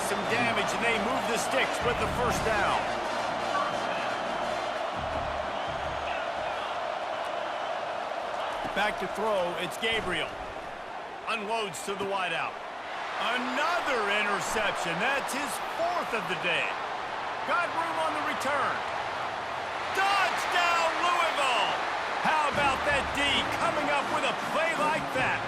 some damage, and they move the sticks with the first down. Back to throw, it's Gabriel. Unloads to the wideout. Another interception. That's his 4th of the day. Got room on the return. Touchdown, Louisville! How about that D coming up with a play like that?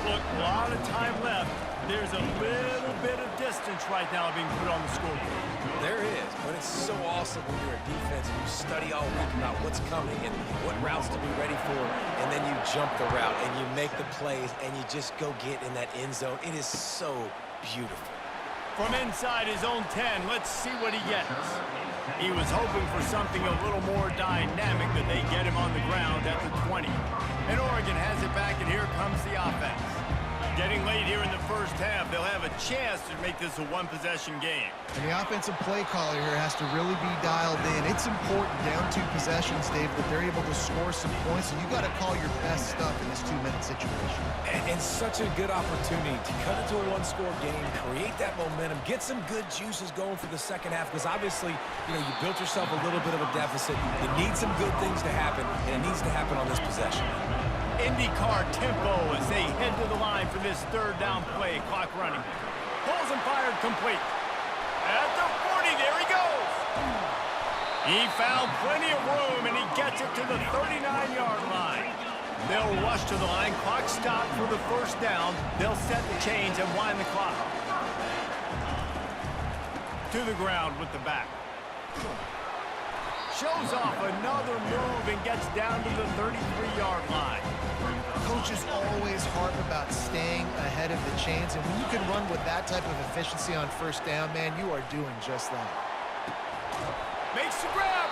Look, a lot of time left. There's a little bit of distance right now being put on the scoreboard. There is, but it's so awesome when you're a defense and you study all week about what's coming and what routes to be ready for, and then you jump the route and you make the plays and you just go get in that end zone. It is so beautiful. From inside his own 10, let's see what he gets. He was hoping for something a little more dynamic, but they get him on the ground at the 20. And Oregon has it back, and here comes the offense. Getting late here in the first half, they'll have a chance to make this a one-possession game. And the offensive play caller here has to really be dialed in. It's important down 2 possessions, Dave, that they're able to score some points, and you got to call your best stuff in this 2-minute situation. And such a good opportunity to cut into a one-score game, create that momentum, get some good juices going for the second half, because obviously, you built yourself a little bit of a deficit. You need some good things to happen, and it needs to happen on this possession. IndyCar tempo as they head to the line for this 3rd down play. Clock running. Pulls and fired complete. At the 40, there he goes. He found plenty of room, and he gets it to the 39-yard line. They'll rush to the line. Clock stopped for the first down. They'll set the chains and wind the clock. To the ground with the back. Shows off another move and gets down to the 33-yard line. Coaches always harp about staying ahead of the chains, and when you can run with that type of efficiency on first down, man, you are doing just that. Makes the grab.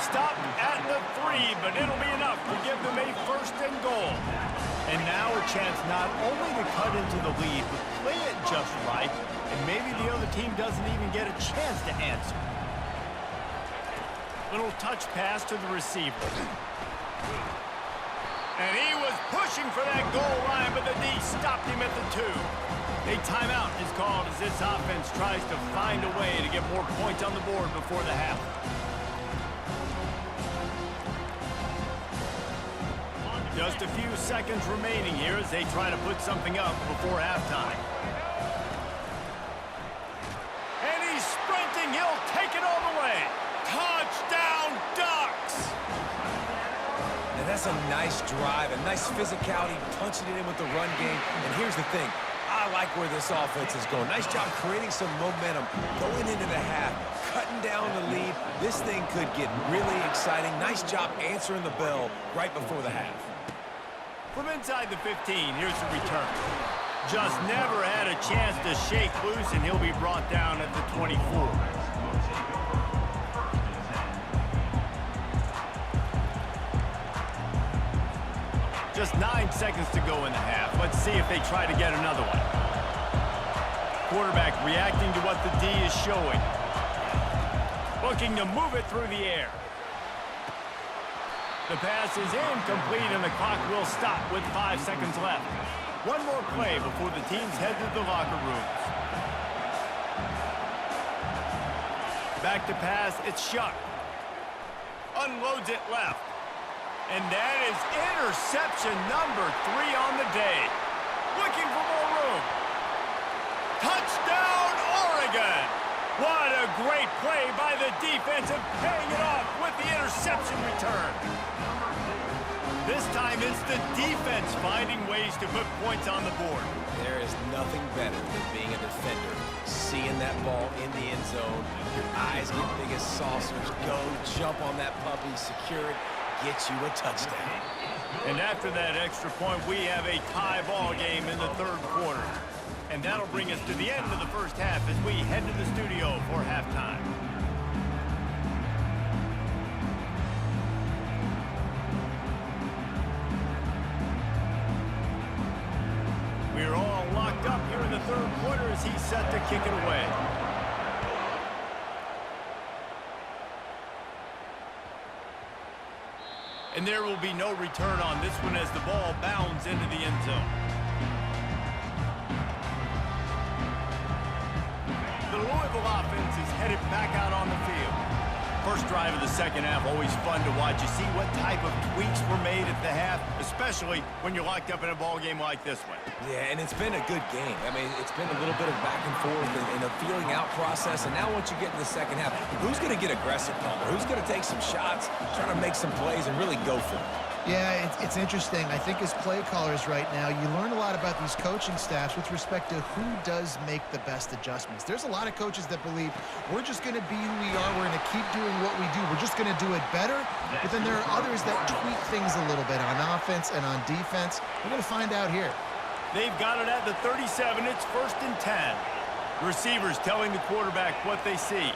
Stop at the 3, but it'll be enough to give them a 1st and goal. And now a chance not only to cut into the lead, but play it just right, and maybe the other team doesn't even get a chance to answer. Little touch pass to the receiver. And he was pushing for that goal line, but the D stopped him at the 2. A timeout is called as this offense tries to find a way to get more points on the board before the half. Just a few seconds remaining here as they try to put something up before halftime. And he's sprinting. He'll take it all the way. Touchdown, Ducks! And that's a nice drive, a nice physicality, punching it in with the run game. And here's the thing. I like where this offense is going. Nice job creating some momentum, going into the half, cutting down the lead. This thing could get really exciting. Nice job answering the bell right before the half. From inside the 15, here's the return. Just never had a chance to shake loose, and he'll be brought down at the 24. Just 9 seconds to go in the half. Let's see if they try to get another one. Quarterback reacting to what the D is showing. Looking to move it through the air. The pass is incomplete, and the clock will stop with 5 seconds left. One more play before the teams head to the locker rooms. Back to pass, it's Shuck. Unloads it left. And that is interception number 3 on the day. Looking for more room. Touchdown, Oregon! What a great play by the defense and paying it off with the interception return. This time it's the defense finding ways to put points on the board. There is nothing better than being a defender. Seeing that ball in the end zone, your eyes get big as saucers. Go, jump on that puppy, secure it, get you a touchdown. And after that extra point, we have a tie ball game in the 3rd quarter. And that'll bring us to the end of the first half as we head to the studio for halftime. We're all locked up here in the 3rd quarter as he's set to kick it away. And there will be no return on this one as the ball bounds into the end zone. the Louisville offense is headed back out on the field. First drive of the second half, always fun to watch. You see what type of tweaks were made at the half, especially when you're locked up in a ball game like this one. Yeah, and it's been a good game. I mean, it's been a little bit of back and forth and a feeling out process. And now once you get in the second half, who's going to get aggressive, Palmer? Who's going to take some shots, trying to make some plays, and really go for it? Yeah, it's interesting. I think as play callers right now, you learn a lot about these coaching staffs with respect to who does make the best adjustments. There's a lot of coaches that believe we're just going to be who we are. We're going to keep doing what we do. We're just going to do it better. But then there are others that tweak things a little bit on offense and on defense. We're going to find out here. They've got it at the 37. It's 1st and 10. Receivers telling the quarterback what they see.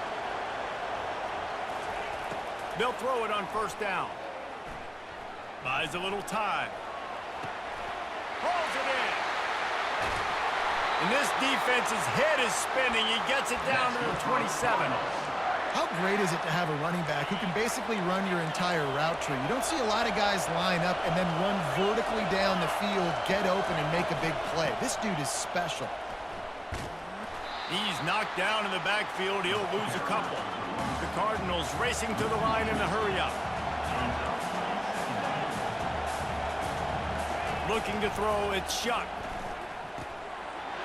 They'll throw it on 1st down. Buys a little time. Pulls it in. And this defense's head is spinning. He gets it down to the 27. How great is it to have a running back who can basically run your entire route tree? You don't see a lot of guys line up and then run vertically down the field, get open, and make a big play. This dude is special. He's knocked down in the backfield. He'll lose a couple. The Cardinals racing to the line in a hurry-up. Looking to throw, it's Shuck.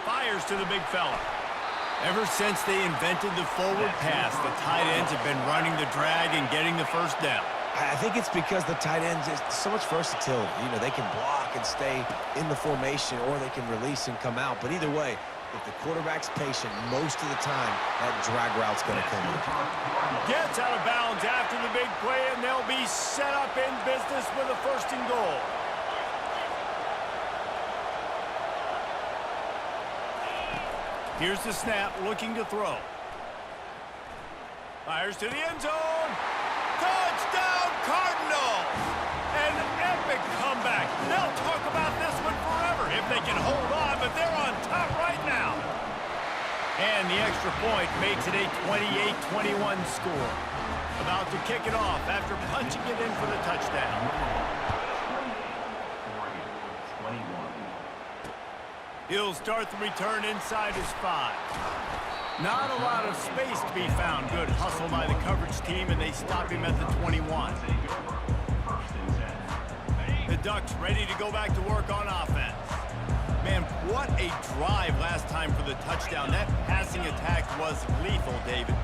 Fires to the big fella. Ever since they invented the forward pass, the tight ends have been running the drag and getting the first down. I think it's because the tight ends is so much versatility. You know, they can block and stay in the formation, or they can release and come out. But either way, if the quarterback's patient, most of the time, that drag route's going to come in. Gets out of bounds after the big play, and they'll be set up in business with a 1st and goal. Here's the snap, looking to throw. Fires to the end zone. Touchdown, Cardinals! An epic comeback. They'll talk about this one forever if they can hold on, but they're on top right now. And the extra point makes it a 28-21 score. About to kick it off after punching it in for the touchdown. He'll start the return inside his 5. Not a lot of space to be found. Good hustle by the coverage team, and they stop him at the 21. The Ducks ready to go back to work on offense. Man, what a drive last time for the touchdown. That passing attack was lethal, David.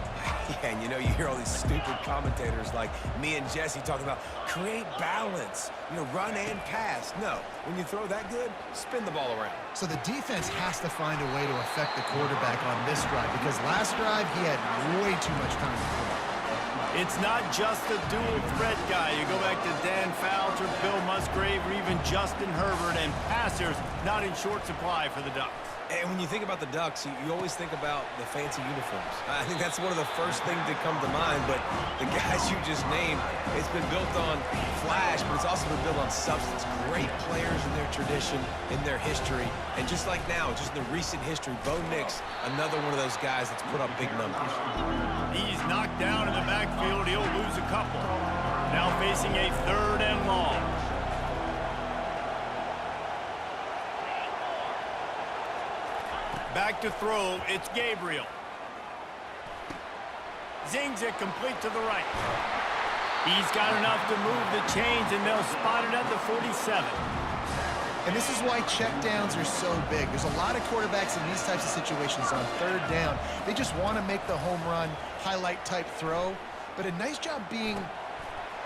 Yeah, and you know, you hear all these stupid commentators like me and Jesse talking about create balance, you know, run and pass. No, when you throw that good, spin the ball around. So the defense has to find a way to affect the quarterback on this drive, because last drive he had way too much time to throw. It's not just a dual threat guy. You go back to Dan Fouts or Bill Musgrave or even Justin Herbert, and passers not in short supply for the Ducks. And when you think about the Ducks, you always think about the fancy uniforms. I think that's one of the first things that come to mind, but the guys you just named, it's been built on flash, but it's also been built on substance. Great players in their tradition, in their history, and just like now, just in the recent history, Bo Nix, another one of those guys that's put up big numbers. He's knocked down in the backfield. He'll lose a couple. Now facing a 3rd and long. Back to throw, it's Gabriel. Zings it complete to the right. He's got enough to move the chains, and they'll spot it at the 47. And this is why checkdowns are so big. There's a lot of quarterbacks in these types of situations on 3rd down. They just want to make the home run, highlight-type throw. But a nice job being...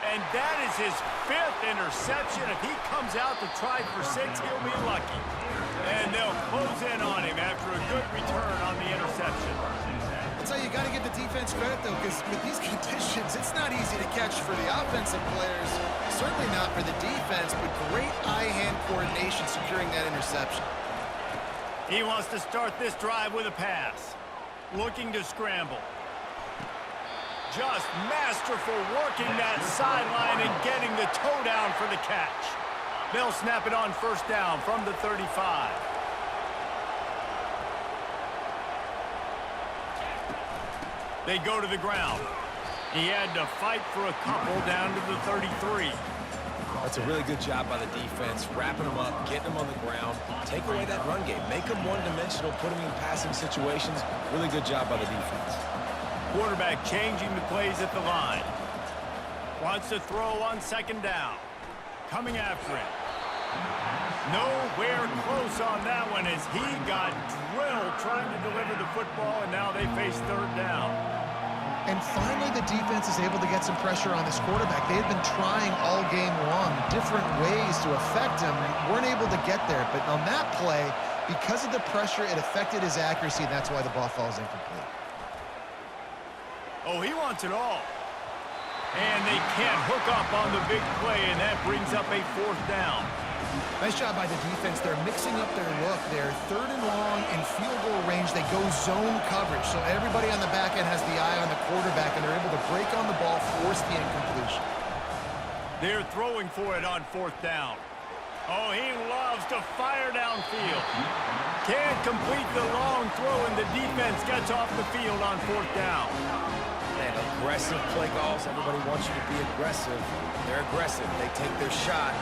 And that is his 5th interception. If he comes out to try for 6, he'll be lucky. And they'll close in on him after a good return on the interception. I'll tell you, you got to give the defense credit, though, because with these conditions, it's not easy to catch for the offensive players. Certainly not for the defense, but great eye-hand coordination securing that interception. He wants to start this drive with a pass. Looking to scramble. Just masterful working that sideline and getting the toe down for the catch. They'll snap it on 1st down from the 35. They go to the ground. He had to fight for a couple down to the 33. That's a really good job by the defense, wrapping them up, getting them on the ground, take away that run game, make them one-dimensional, put them in passing situations. Really good job by the defense. Quarterback changing the plays at the line. Wants to throw on second down. Coming after it. Nowhere close on that one as he got drilled trying to deliver the football, and now they face third down. And finally, the defense is able to get some pressure on this quarterback. They had been trying all game long, different ways to affect him. Weren't able to get there. But on that play, because of the pressure, it affected his accuracy, and that's why the ball falls incomplete. Oh, he wants it all. And they can't hook up on the big play, and that brings up a fourth down. Nice job by the defense. They're mixing up their look. They're third and long in field goal range. They go zone coverage. So everybody on the back end has the eye on the quarterback, and they're able to break on the ball, force the incompletion. They're throwing for it on fourth down. Oh, he loves to fire downfield. Can't complete the long throw, and the defense gets off the field on fourth down. Man, aggressive play calls. Everybody wants you to be aggressive. They're aggressive. They take their shot.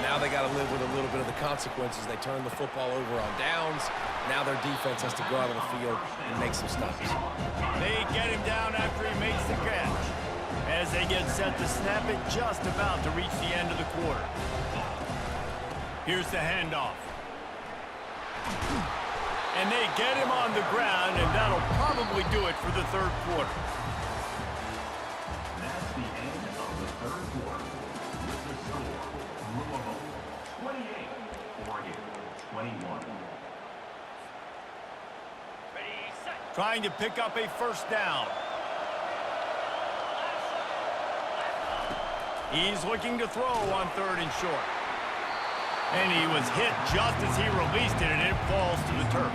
Now they got to live with a little bit of the consequences. They turn the football over on downs. Now their defense has to go out on the field and make some stops. They get him down after he makes the catch. As they get set to snap it, just about to reach the end of the quarter. Here's the handoff. And they get him on the ground, and that'll probably do it for the third quarter. That's the end of the third quarter. With the score, Louisville 28, Oregon 21. Trying to pick up a first down. He's looking to throw on third and short. And he was hit just as he released it, and it falls to the turf.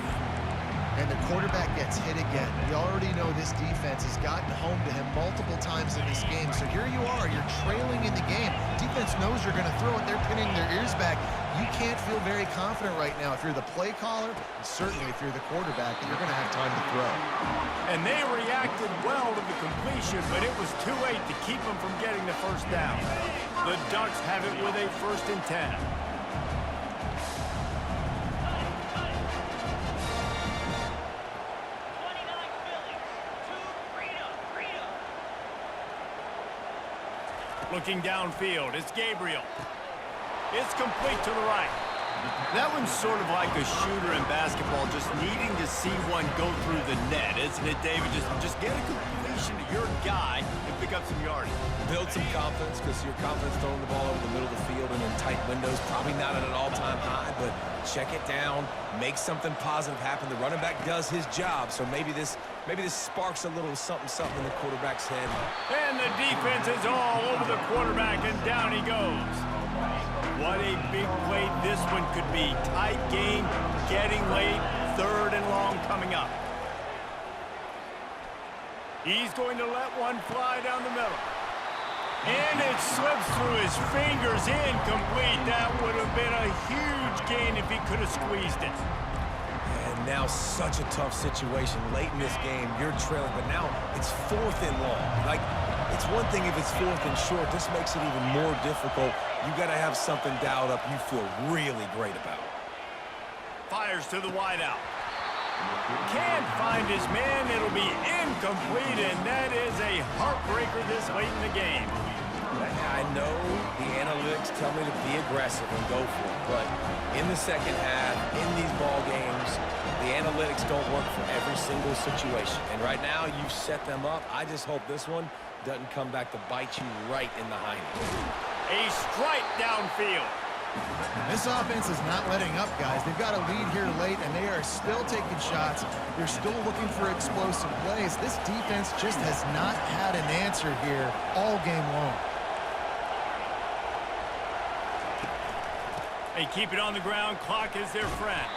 And the quarterback gets hit again. We already know this defense has gotten home to him multiple times in this game. So here you are, you're trailing in the game. Defense knows you're going to throw it. They're pinning their ears back. You can't feel very confident right now if you're the play caller, and certainly if you're the quarterback, that you're going to have time to throw. And they reacted well to the completion, but it was too late to keep them from getting the first down. The Ducks have it with a 1st and 10. Looking downfield, it's Gabriel. It's complete to the right. That one's sort of like a shooter in basketball, just needing to see one go through the net, isn't it, David? Just get a completion to your guy and pick up some yardage. Build some confidence, because your confidence throwing the ball over the middle of the field and in tight windows, probably not at an all-time high, but check it down, make something positive happen. The running back does his job, so maybe this sparks a little something in the quarterback's head. And the defense is all over the quarterback, and down he goes. What a big play this one could be. Tight game, getting late, third and long coming up. He's going to let one fly down the middle. And it slips through his fingers, incomplete. That would have been a huge gain if he could have squeezed it. And now such a tough situation. Late in this game, you're trailing, but now it's 4th and long. Like, it's one thing if it's 4th and short. This makes it even more difficult. You got to have something dialed up you feel really great about. Fires to the wideout. Can't find his man. It'll be incomplete, and that is a heartbreaker this late in the game. I know the analytics tell me to be aggressive and go for it, but in the second half, in these ball games, the analytics don't work for every single situation. And right now, you've set them up. I just hope this one doesn't come back to bite you right in the hind. A strike downfield. This offense is not letting up, guys. They've got a lead here late, and they are still taking shots. They're still looking for explosive plays. This defense just has not had an answer here all game long. They keep it on the ground. Clock is their friend.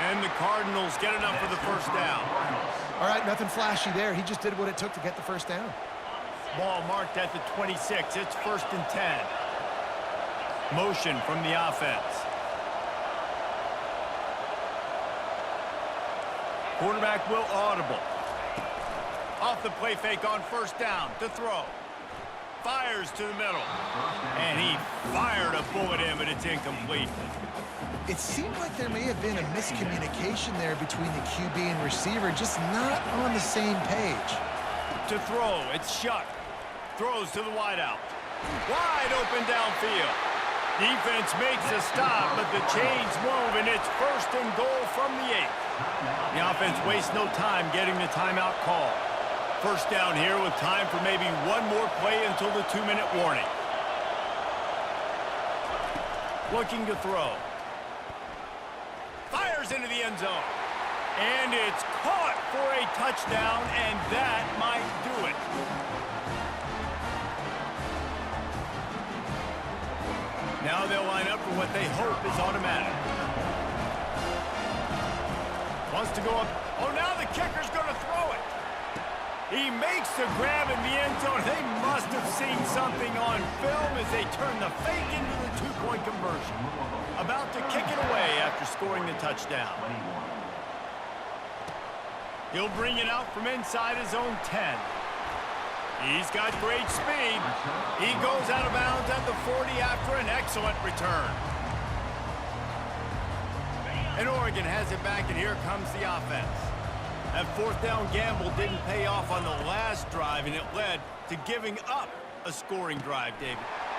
And the Cardinals get it up for the first down. All right, nothing flashy there. He just did what it took to get the first down. Ball marked at the 26. It's 1st and 10. Motion from the offense. Quarterback will audible. Off the play fake on first down to throw. Fires to the middle. And he fired a bullet in, but it's incomplete. It seemed like there may have been a miscommunication there between the QB and receiver, just not on the same page. To throw, it's Shuck. Throws to the wideout. Wide open downfield. Defense makes a stop, but the chains move, and it's 1st and goal from the 8. The offense wastes no time getting the timeout call. 1st down here with time for maybe one more play until the 2-minute warning. Looking to throw. Fires into the end zone. And it's caught for a touchdown, and that might do it. Now they'll line up for what they hope is automatic. Wants to go up. Oh, now the kicker's going to throw it. He makes the grab in the end zone. They must have seen something on film as they turn the fake into the 2-point conversion. About to kick it away after scoring the touchdown. He'll bring it out from inside his own 10. He's got great speed. He goes out of bounds at the 40 after an excellent return. And Oregon has it back, and here comes the offense. That 4th down gamble didn't pay off on the last drive, and it led to giving up a scoring drive, David.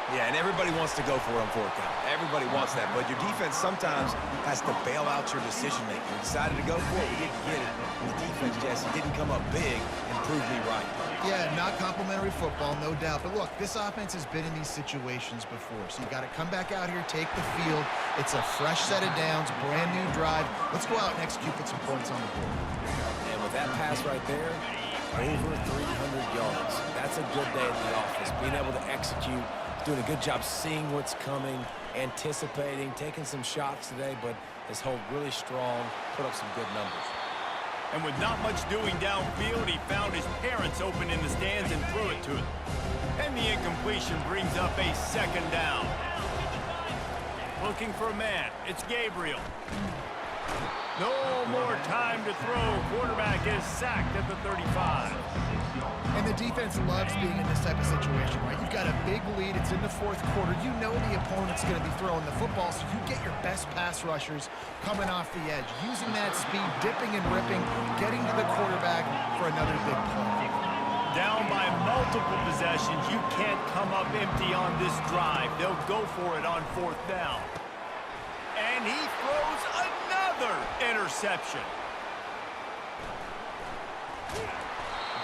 Yeah, and everybody wants to go for it on 4th down. Everybody wants that, but your defense sometimes has to bail out your decision-making. We decided to go for it, we didn't get it. And the defense, Jesse, didn't come up big and prove me right. Yeah, not complimentary football, no doubt. But look, this offense has been in these situations before, so you got to come back out here, take the field. It's a fresh set of downs, brand new drive. Let's go out and execute, put some points on the board. And with that pass right there, over 300 yards. That's a good day at the office. Being able to execute, doing a good job seeing what's coming, anticipating, taking some shots today, but his hold really strong, put up some good numbers. And with not much doing downfield, he found his parents open in the stands and threw it to them. And the incompletion brings up a 2nd down. Looking for a man. It's Gabriel. No more time to throw. Quarterback is sacked at the 35. And the defense loves being in this type of situation, right? You've got a big lead. It's in the 4th quarter. You know the opponent's going to be throwing the football, so you get your best pass rushers coming off the edge, using that speed, dipping and ripping, getting to the quarterback for another big play. Down by multiple possessions. You can't come up empty on this drive. They'll go for it on 4th down. And he throws another interception.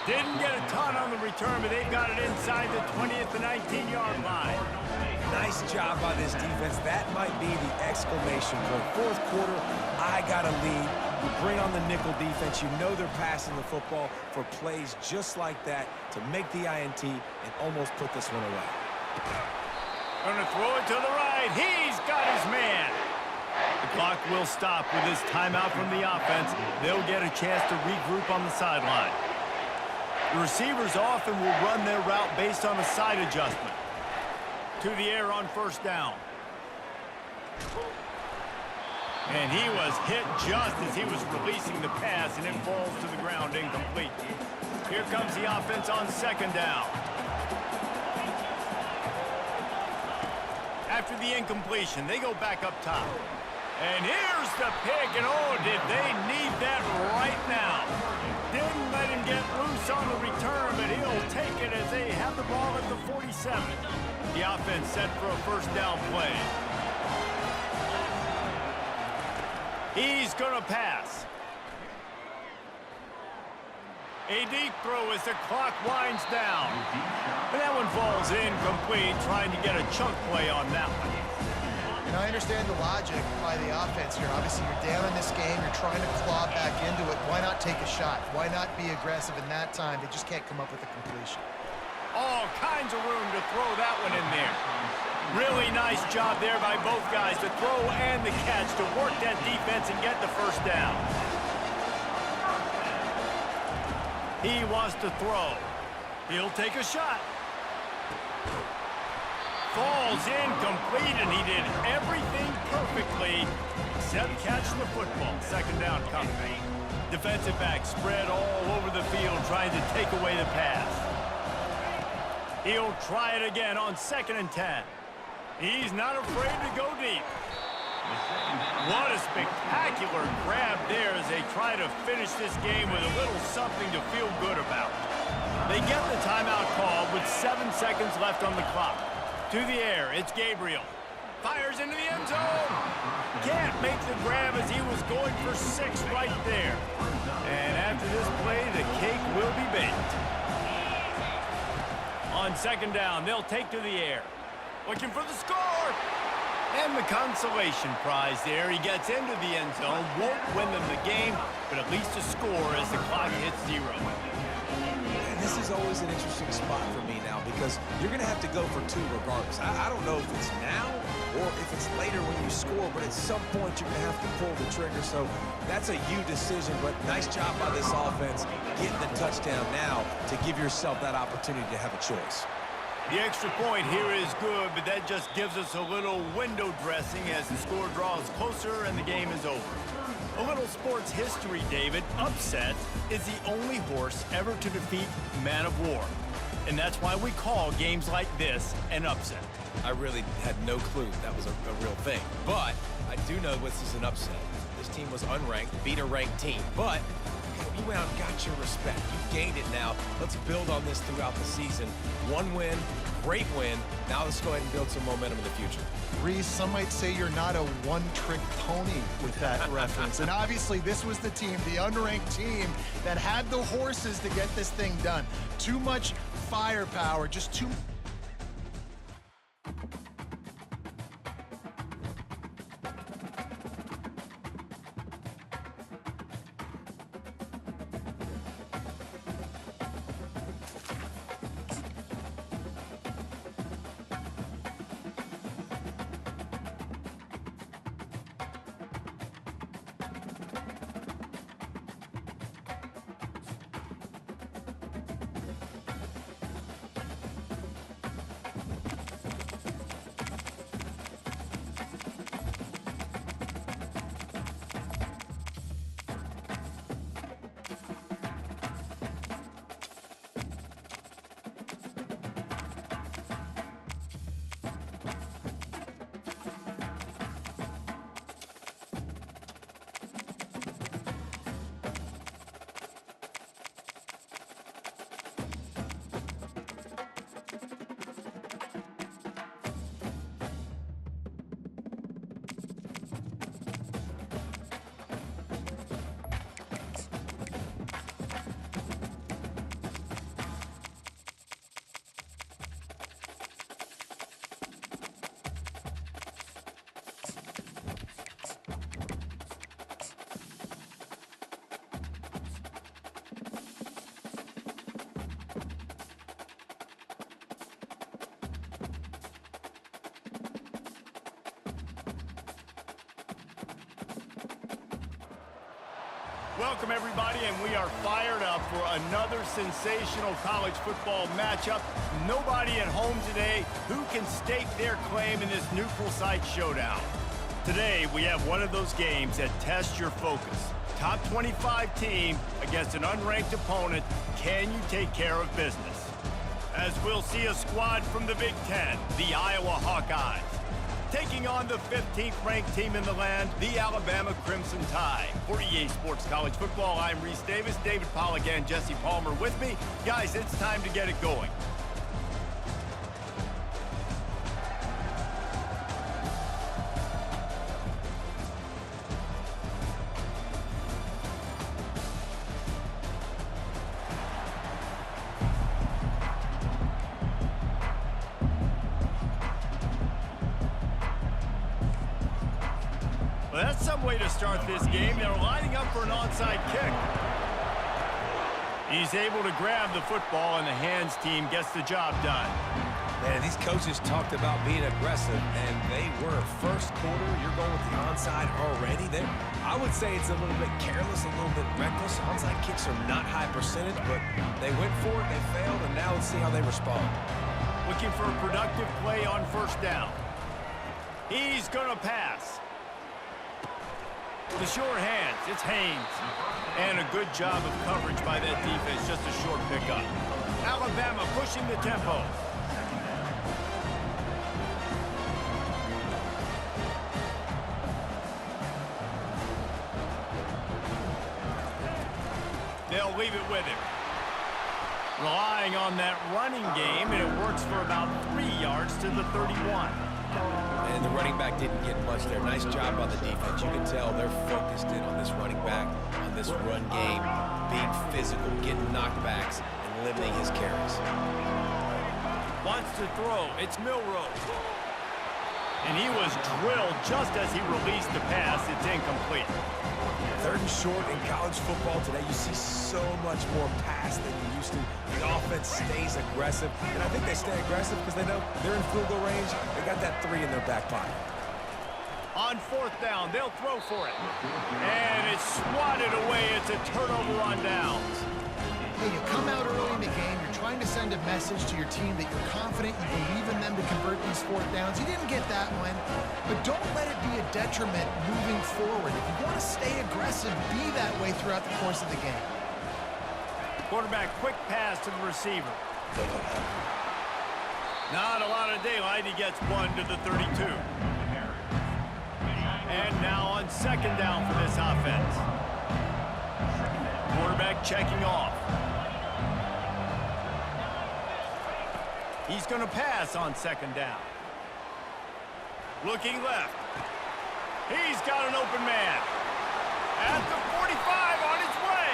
Didn't get a ton on the return, but they've got it inside the 20th to 19-yard line. Nice job by this defense. That might be the exclamation point. 4th quarter, I got a lead. You bring on the nickel defense. You know they're passing the football for plays just like that to make the INT and almost put this one away. Gonna throw it to the right. He's got his man. The clock will stop with this timeout from the offense. They'll get a chance to regroup on the sideline. The receivers often will run their route based on a side adjustment. To the air on 1st down. And he was hit just as he was releasing the pass, and it falls to the ground incomplete. Here comes the offense on 2nd down. After the incompletion, they go back up top. And here's the pick, and oh, did they need that right now. Didn't let him get loose on the return, but he'll take it as they have the ball at the 47. The offense set for a 1st down play. He's going to pass. A deep throw as the clock winds down. And that one falls incomplete, trying to get a chunk play on that one. And I understand the logic by the offense here. Obviously, you're down in this game. You're trying to claw back into it. Why not take a shot? Why not be aggressive in that time? They just can't come up with a completion. All kinds of room to throw that one in there. Really nice job there by both guys, the throw and the catch, to work that defense and get the 1st down. He wants to throw. He'll take a shot. Falls incomplete, and he did everything perfectly except catch the football. 2nd down coming. Defensive back spread all over the field trying to take away the pass. He'll try it again on 2nd and 10. He's not afraid to go deep. What a spectacular grab there as they try to finish this game with a little something to feel good about. They get the timeout called with 7 seconds left on the clock. To the air, it's Gabriel. Fires into the end zone. Can't make the grab as he was going for 6 right there. And after this play, the cake will be baked. On 2nd down, they'll take to the air. Looking for the score. And the consolation prize there. He gets into the end zone. Won't win them the game, but at least a score as the clock hits 0. And this is always an interesting spot for me now because you're going to have to go for 2 regardless. I don't know if it's now or if it's later when you score, but at some point you're going to have to pull the trigger. So that's a you decision, but nice job by this offense getting the touchdown now to give yourself that opportunity to have a choice. The extra point here is good, but that just gives us a little window dressing as the score draws closer and the game is over. A little sports history, David. Upset is the only horse ever to defeat Man of War. And that's why we call games like this an upset. I really had no clue that was a real thing. But I do know this is an upset. This team was unranked, beat a ranked team. But you went out and got your respect. You gained it now. Let's build on this throughout the season. 1 win, great win. Now let's go ahead and build some momentum in the future. Reese, some might say you're not a one-trick pony with that reference. And obviously, this was the team, the unranked team, that had the horses to get this thing done. Too much firepower, just too... Welcome, everybody, and we are fired up for another sensational college football matchup. Nobody at home today who can stake their claim in this neutral site showdown. Today, we have one of those games that tests your focus. Top 25 team against an unranked opponent. Can you take care of business? As we'll see a squad from the Big Ten, the Iowa Hawkeyes, taking on the 15th ranked team in the land, the Alabama Crimson Tide. For EA Sports College Football, I'm Reese Davis, David Pollack and Jesse Palmer with me. Guys, it's time to get it going. Well, that's some way to start this game. They're lining up for an onside kick. He's able to grab the football, and the hands team gets the job done. Man, these coaches talked about being aggressive, and they were. First quarter, you're going with the onside already. I would say it's a little bit careless, a little bit reckless. Onside kicks are not high percentage, but they went for it, they failed, and now let's see how they respond. Looking for a productive play on first down. He's going to pass. The short hands, it's Haynes. And a good job of coverage by that defense, just a short pickup. Alabama pushing the tempo. They'll leave it with him. Relying on that running game, and it works for about 3 yards to the 31. And the running back didn't get much there. Nice job by the defense. You can tell they're focused in on this running back, on this run game, being physical, getting knockbacks, and limiting his carries. Wants to throw. It's Milroe. And he was drilled just as he released the pass. It's incomplete. 3rd and short in college football today. You see so much more pass than you used to. The offense stays aggressive, and I think they stay aggressive because they know they're in field goal range. They got that 3 in their back pocket. On 4th down, they'll throw for it. And it's swatted away. It's a turnover on downs. Hey, you come out early in the game, you're trying to send a message to your team that you're confident, you believe in them to convert these 4th downs. You didn't get that one, but don't let it be a detriment moving forward. If you want to stay aggressive, be that way throughout the course of the game. Quarterback, quick pass to the receiver. Not a lot of daylight. He gets 1 to the 32. And now on 2nd down for this offense. Quarterback checking off. He's going to pass on 2nd down. Looking left. He's got an open man. At the 45, on his way.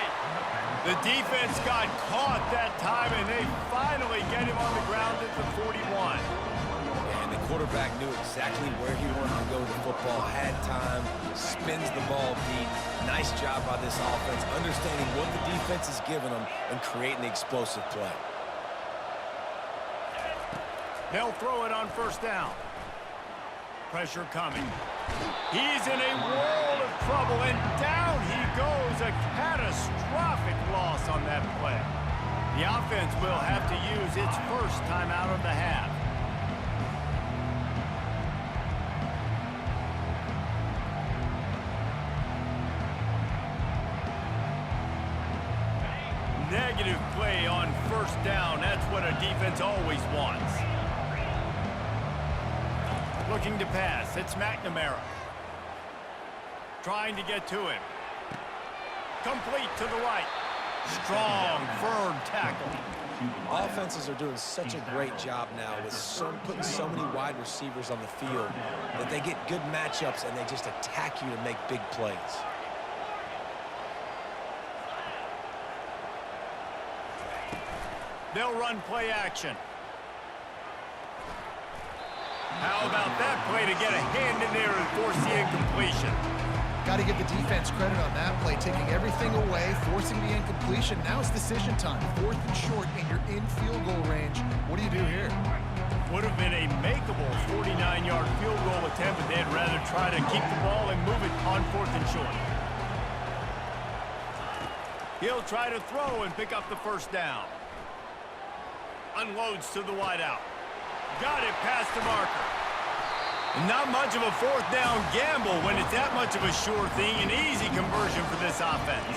The defense got caught that time, and they finally get him on the ground at the 41. And the quarterback knew exactly where he wanted to go with the football, had time, spins the ball deep. Nice job by this offense, understanding what the defense is giving them and creating the explosive play. They'll throw it on 1st down. Pressure coming. He's in a world of trouble, and down he goes. A catastrophic loss on that play. The offense will have to use its 1st timeout of the half. Negative play on 1st down. That's what a defense always wants. Looking to pass. It's McNamara. Trying to get to him. Complete to the right. Strong, firm tackle. Offenses are doing such a great job now with putting so many wide receivers on the field that they get good matchups and they just attack you to make big plays. They'll run play action. How about that play to get a hand in there and force the incompletion? Got to give the defense credit on that play, taking everything away, forcing the incompletion. Now it's decision time. 4th and short, and you're in field goal range. What do you do here? Would have been a makeable 49-yard field goal attempt, but they'd rather try to keep the ball and move it on 4th and short. He'll try to throw and pick up the 1st down. Unloads to the wideout. Got it past the marker. Not much of a 4th down gamble when it's that much of a sure thing. An easy conversion for this offense.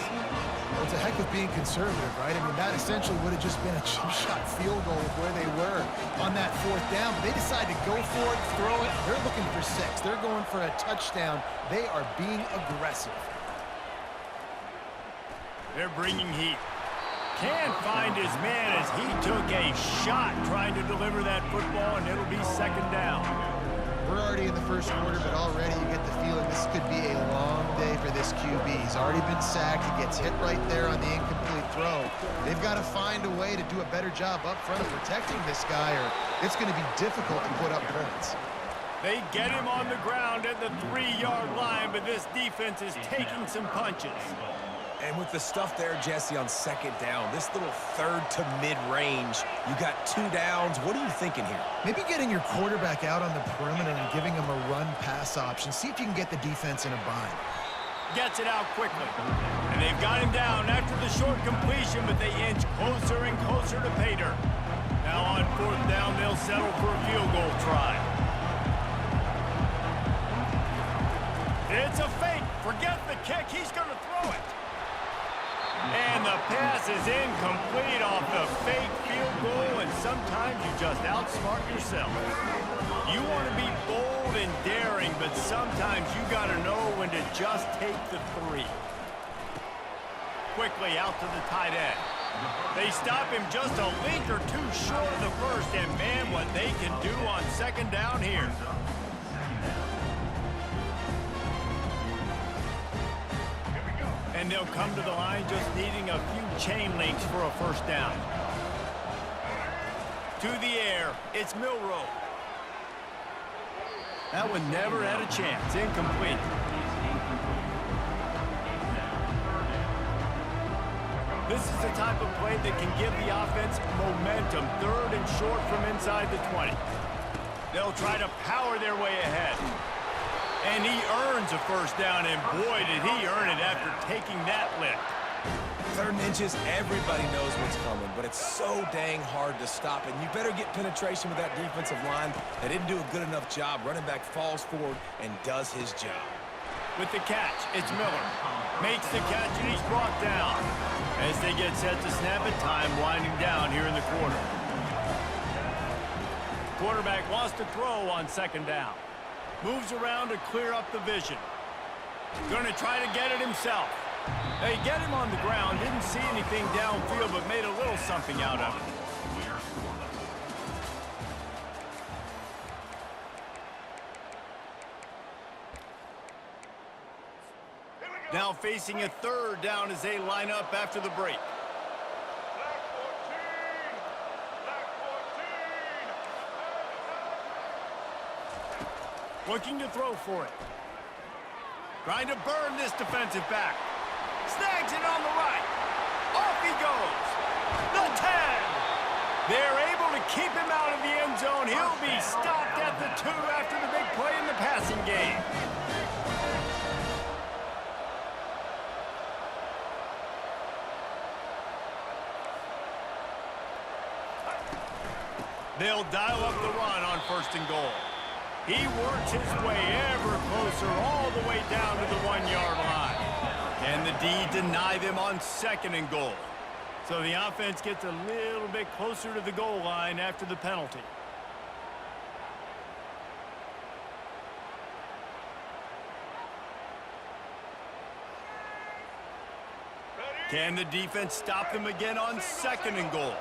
Well, it's a heck of being conservative, right? I mean, that essentially would have just been a cheap shot field goal with where they were on that 4th down. But they decide to go for it, throw it. They're looking for 6. They're going for a touchdown. They are being aggressive. They're bringing heat. Can't find his man as he took a shot trying to deliver that football, and it'll be 2nd down. We're already in the 1st quarter, but already you get the feeling this could be a long day for this QB. He's already been sacked. He gets hit right there on the incomplete throw. They've got to find a way to do a better job up front of protecting this guy, or it's going to be difficult to put up points. They get him on the ground at the 3-yard line, but this defense is taking some punches. And with the stuff there, Jesse, on 2nd down, this little 3rd to mid-range, you got 2 downs. What are you thinking here? Maybe getting your quarterback out on the perimeter and giving him a run-pass option. See if you can get the defense in a bind. Gets it out quickly. And they've got him down after the short completion, but they inch closer and closer to pay dirt. Now on 4th down, they'll settle for a field goal try. It's a fake. Forget the kick. He's going to throw it. And the pass is incomplete off the fake field goal, and sometimes you just outsmart yourself. You want to be bold and daring, but sometimes you got to know when to just take the 3. quickly out to the tight end. They stop him just a link or two short of the first, and man, what they can do on second down here. And they'll come to the line just needing a few chain links for a first down. To the air, it's Milroe. That one never had a chance. Incomplete. This is the type of play that can give the offense momentum. Third and short from inside the 20. They'll try to power their way ahead. And he earns a first down, and boy, did he earn it after taking that lift. 3rd and inches, everybody knows what's coming, but it's so dang hard to stop, and you better get penetration with that defensive line. They didn't do a good enough job. Running back falls forward and does his job. With the catch, it's Miller. Makes the catch, and he's brought down. As they get set to snap it, time winding down here in the quarter. Quarterback wants to throw on second down. Moves around to clear up the vision. Going to try to get it himself. They get him on the ground. Didn't see anything downfield, but made a little something out of it. Now facing a 3rd down as they line up after the break. Looking to throw for it. Trying to burn this defensive back. Snags it on the right. Off he goes. The 10. They're able to keep him out of the end zone. He'll be stopped at the 2 after the big play in the passing game. They'll dial up the run on 1st and goal. He works his way ever closer all the way down to the 1-yard line. Can the D deny them on 2nd and goal? So the offense gets a little bit closer to the goal line after the penalty. Can the defense stop them again on 2nd and goal?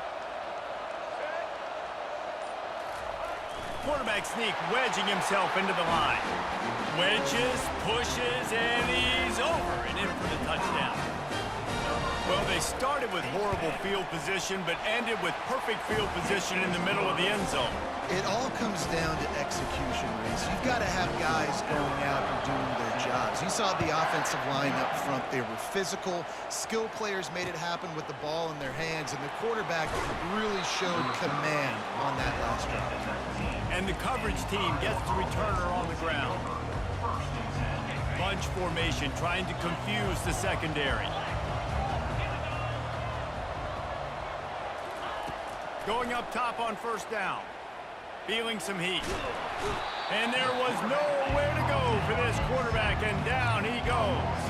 Quarterback sneak, wedging himself into the line. Wedges, pushes, and he's over and in for the touchdown. Well, they started with horrible field position, but ended with perfect field position in the middle of the end zone. It all comes down to execution, Reese. You've got to have guys going out and doing their jobs. You saw the offensive line up front. They were physical. Skill players made it happen with the ball in their hands, and the quarterback really showed command on that last drive. And the coverage team gets the returner on the ground. Bunch formation, trying to confuse the secondary. Going up top on 1st down. Feeling some heat. And there was nowhere to go for this quarterback, and down he goes.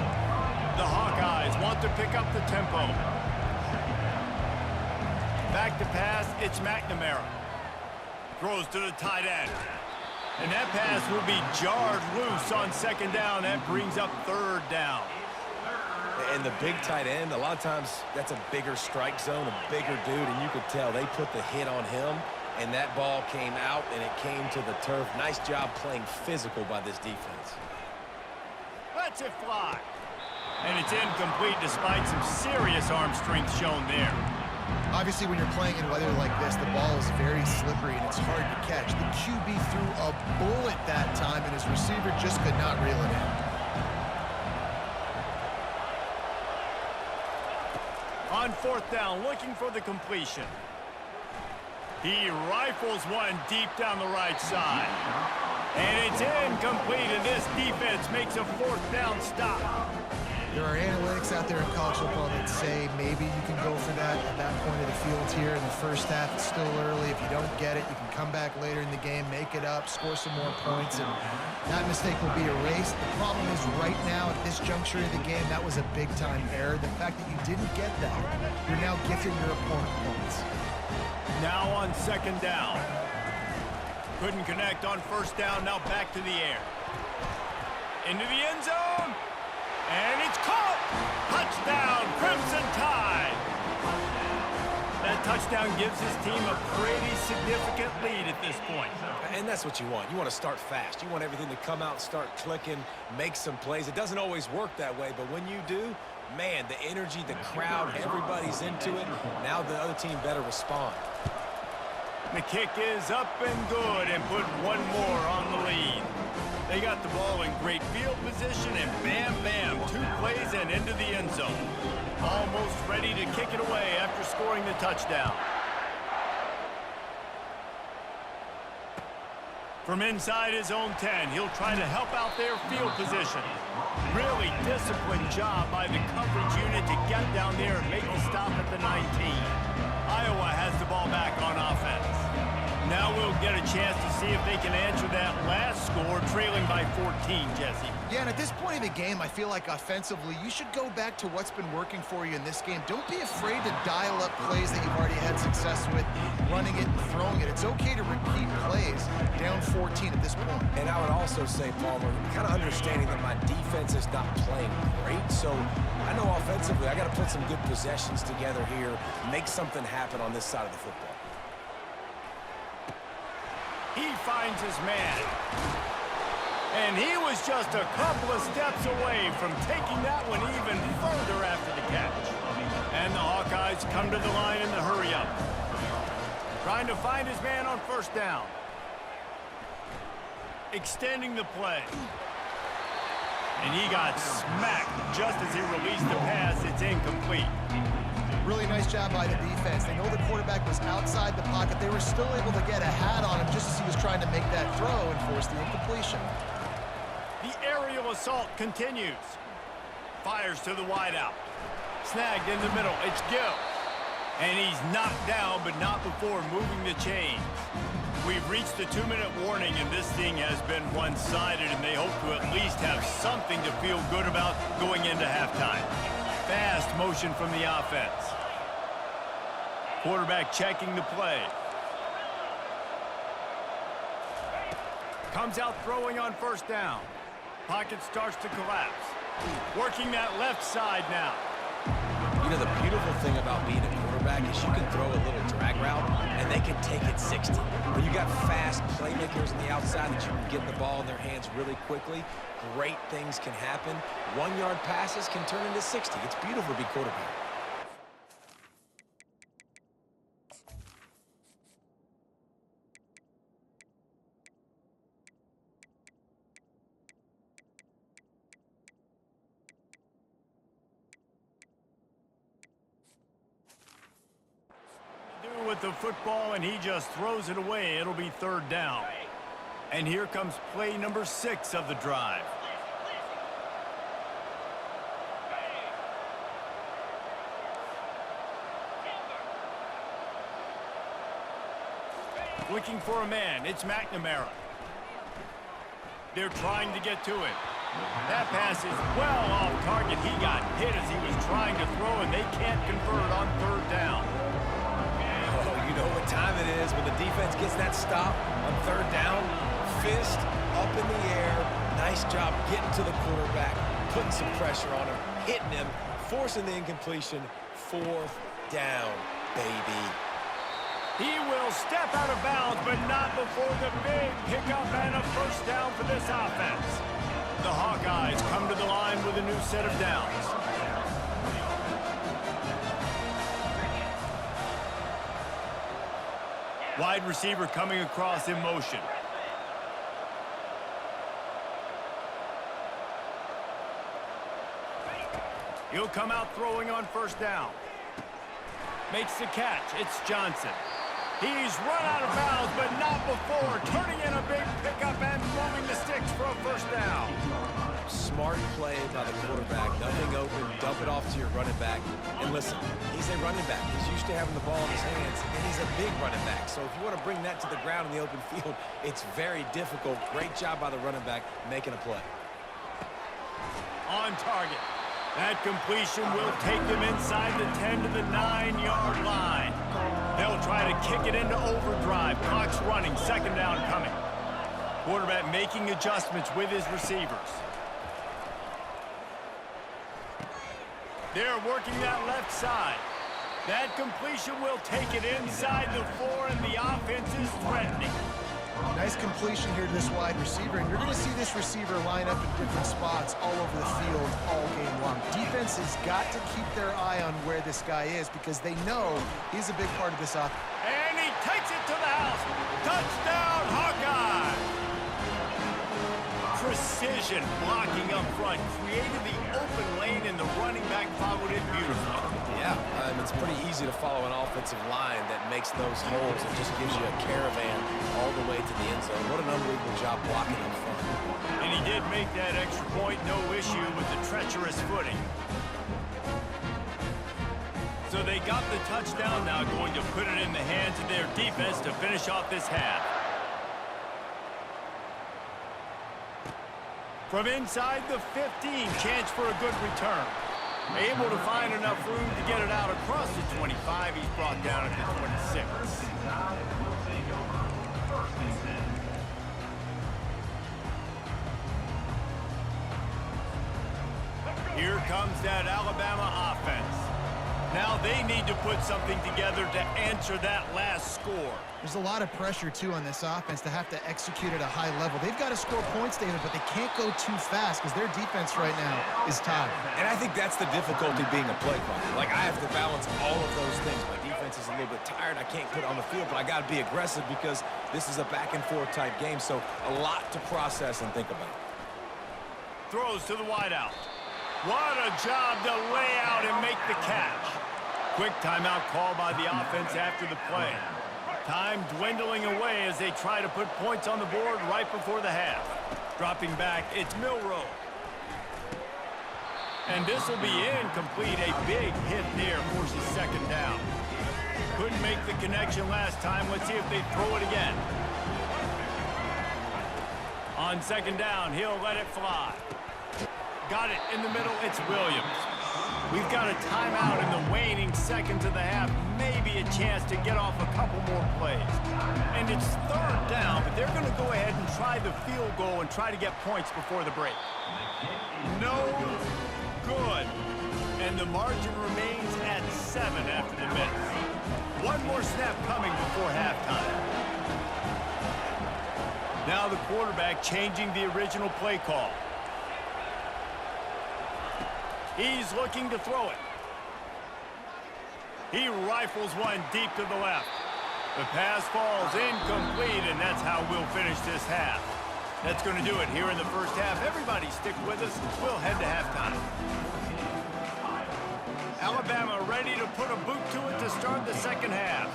The Hawkeyes want to pick up the tempo. Back to pass, it's McNamara. Throws to the tight end. And that pass will be jarred loose on 2nd down. That brings up 3rd down. And the big tight end, a lot of times that's a bigger strike zone, a bigger dude, and you could tell they put the hit on him, and that ball came out, and it came to the turf. Nice job playing physical by this defense. Lets it fly. And it's incomplete despite some serious arm strength shown there. Obviously, when you're playing in weather like this, the ball is very slippery and it's hard to catch. The QB threw a bullet that time, and his receiver just could not reel it in. On 4th down, looking for the completion. He rifles one deep down the right side. And it's incomplete, and this defense makes a 4th down stop. There are analytics out there in college football that say maybe you can go for that at that point of the field here in the first half. It's still early. If you don't get it, you can come back later in the game, make it up, score some more points, and that mistake will be erased. The problem is right now at this juncture of the game, that was a big-time error. The fact that you didn't get that, you're now gifting your opponent points. Now on 2nd down. Couldn't connect on 1st down, now back to the air. Into the end zone. And it's caught! Touchdown, Crimson Tide! That touchdown gives his team a pretty significant lead at this point. And that's what you want. You want to start fast. You want everything to come out, start clicking, make some plays. It doesn't always work that way, but when you do, man, the energy, the crowd, everybody's into it. Now the other team better respond. The kick is up and good and put one more on the lead. They got the ball in great field position and bam, bam, 2 plays and into the end zone. Almost ready to kick it away after scoring the touchdown. From inside his own 10, he'll try to help out their field position. Really disciplined job by the coverage unit to get down there and make a stop at the 19. Iowa has the ball back on offense. Now we'll get a chance to see if they can answer that last score, trailing by 14, Jesse. Yeah, and at this point in the game, I feel like offensively, you should go back to what's been working for you in this game. Don't be afraid to dial up plays that you've already had success with, running it and throwing it. It's okay to repeat plays down 14 at this point. And I would also say, Palmer, kind of understanding that my defense is not playing great, so I know offensively I got to put some good possessions together here, make something happen on this side of the football. He finds his man. And he was just a couple of steps away from taking that one even further after the catch. And the Hawkeyes come to the line in the hurry-up. Trying to find his man on first down. Extending the play. And he got smacked just as he released the pass. It's incomplete. Really nice job by the defense. They know the quarterback was outside the pocket. They were still able to get a hat on him just as he was trying to make that throw and force the incompletion. The aerial assault continues. Fires to the wideout. Snagged in the middle. It's Gill. And he's knocked down, but not before moving the chains. We've reached the 2-minute warning, and this thing has been one-sided, and they hope to at least have something to feel good about going into halftime. Fast motion from the offense. Quarterback checking the play. Comes out throwing on first down. Pocket starts to collapse. Working that left side now. You know, the beautiful thing about being a quarterback is you can throw a little drag route, and they can take it 60. When you got fast playmakers on the outside that you can get the ball in their hands really quickly, great things can happen. 1-yard passes can turn into 60. It's beautiful to be quarterback. With the football, and he just throws it away. It'll be third down. And here comes play number 6 of the drive. Looking for a man. It's McNamara. They're trying to get to it. That pass is well off target. He got hit as he was trying to throw, and they can't convert on third down. You know what time it is when the defense gets that stop on third down. Fist up in the air. Nice job getting to the quarterback, putting some pressure on him, hitting him, forcing the incompletion. Fourth down, baby. He will step out of bounds, but not before the big pickup and a first down for this offense. The Hawkeyes come to the line with a new set of downs. Wide receiver coming across in motion. He'll come out throwing on first down. Makes the catch. It's Johnson. He's run out of bounds, but not before turning in a big pickup and moving the sticks for a first down. Smart play by the quarterback. Nothing open. Dump it off to your running back. And listen, he's a running back. He's used to having the ball in his hands, and he's a big running back. So if you want to bring that to the ground in the open field, it's very difficult. Great job by the running back making a play. On target. That completion will take them inside the 10 to the 9-yard line. They'll try to kick it into overdrive. Clock's running. Second down coming. Quarterback making adjustments with his receivers. They're working that left side. That completion will take it inside the 4, and the offense is threatening. Nice completion here to this wide receiver, and you're going to see this receiver line up in different spots all over the field all game long. Defense has got to keep their eye on where this guy is because they know he's a big part of this offense. And he takes it to the house. Touchdown, Hawkeye! Precision blocking up front created the open lane, and the running back followed it beautifully. Yeah, it's pretty easy to follow an offensive line that makes those holes and just gives you a caravan all the way to the end zone. What an unbelievable job blocking up front. And he did make that extra point, no issue with the treacherous footing. So they got the touchdown, now going to put it in the hands of their defense to finish off this half. From inside the 15, chance for a good return. Able to find enough room to get it out across the 25. He's brought down at the 26. Here comes that Alabama offense. Now they need to put something together to answer that last score. There's a lot of pressure, too, on this offense to have to execute at a high level. They've got to score points, David, but they can't go too fast because their defense right now is tired. And I think that's the difficulty being a play caller. Like, I have to balance all of those things. My defense is a little bit tired. I can't put it on the field, but I got to be aggressive because this is a back-and-forth type game, so a lot to process and think about. Throws to the wideout. What a job to lay out and make the catch. Quick timeout call by the offense after the play. Time dwindling away as they try to put points on the board right before the half. Dropping back, it's Milroe. And this will be incomplete. A big hit there forces second down. Couldn't make the connection last time. Let's see if they throw it again. On second down, he'll let it fly. Got it in the middle, it's Williams. We've got a timeout in the waning seconds of the half. Maybe a chance to get off a couple more plays. And it's third down, but they're going to go ahead and try the field goal and try to get points before the break. No good. And the margin remains at 7 after the miss. One more snap coming before halftime. Now the quarterback changing the original play call. He's looking to throw it. He rifles one deep to the left. The pass falls incomplete, and that's how we'll finish this half. That's going to do it here in the first half. Everybody stick with us. We'll head to halftime. Alabama ready to put a boot to it to start the second half.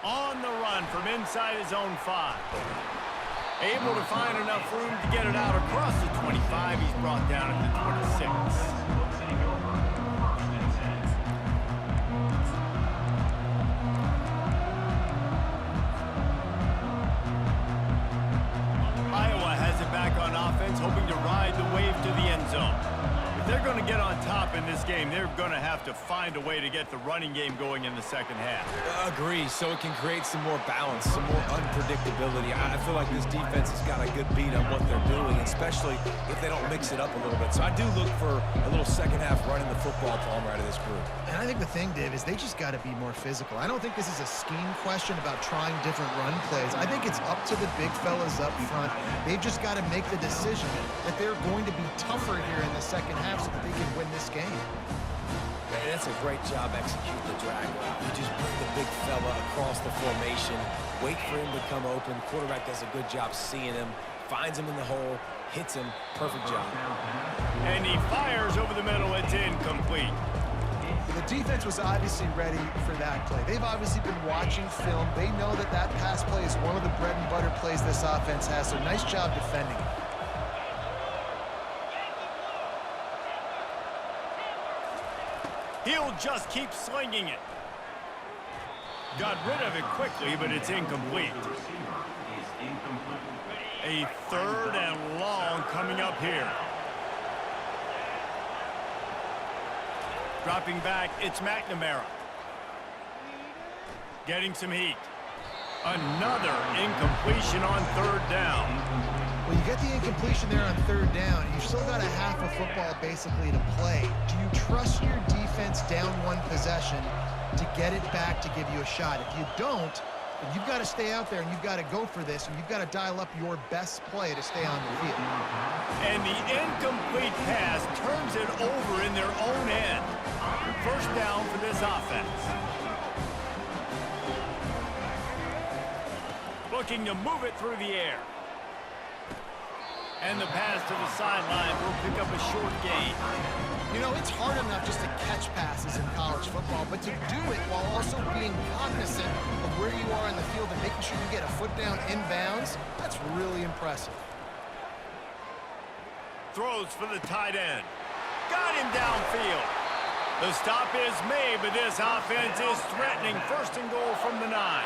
On the run from inside his own 5. Able to find enough room to get it out across the 25. He's brought down at the 26. Iowa has it back on offense, hoping to ride the wave to the end zone. If they're going to get on top in this game, they're going to have to find a way to get the running game going in the second half. Agree, so it can create some more balance, some more unpredictability. I feel like this defense has got a good beat on what they're doing, especially if they don't mix it up a little bit. So I do look for a little second half running the football Palmer out of this group. And I think the thing, Dave, is they just got to be more physical. I don't think this is a scheme question about trying different run plays. I think it's up to the big fellas up front. They've just got to make the decision that they're going to be tougher here in the second half so that they can win this game. Man, that's a great job executing the drag route. You just bring the big fella across the formation, wait for him to come open. Quarterback does a good job seeing him, finds him in the hole, hits him. Perfect job. And he fires over the middle. It's incomplete. The defense was obviously ready for that play. They've obviously been watching film. They know that that pass play is one of the bread and butter plays this offense has, so nice job defending it. He'll just keep slinging it. Got rid of it quickly, but it's incomplete. A third and long coming up here. Dropping back, it's McNamara. Getting some heat. Another incompletion on third down. Well, you get the incompletion there on third down. You've still got a half of football basically to play. Do you trust your defense down one possession to get it back to give you a shot? If you don't, then you've got to stay out there and you've got to go for this, and you've got to dial up your best play to stay on the field. And the incomplete pass turns it over in their own end. First down for this offense. Looking to move it through the air. And the pass to the sideline will pick up a short gain. You know, it's hard enough just to catch passes in college football, but to do it while also being cognizant of where you are in the field and making sure you get a foot down inbounds, that's really impressive. Throws for the tight end. Got him downfield. The stop is made, but this offense is threatening. First and goal from the 9.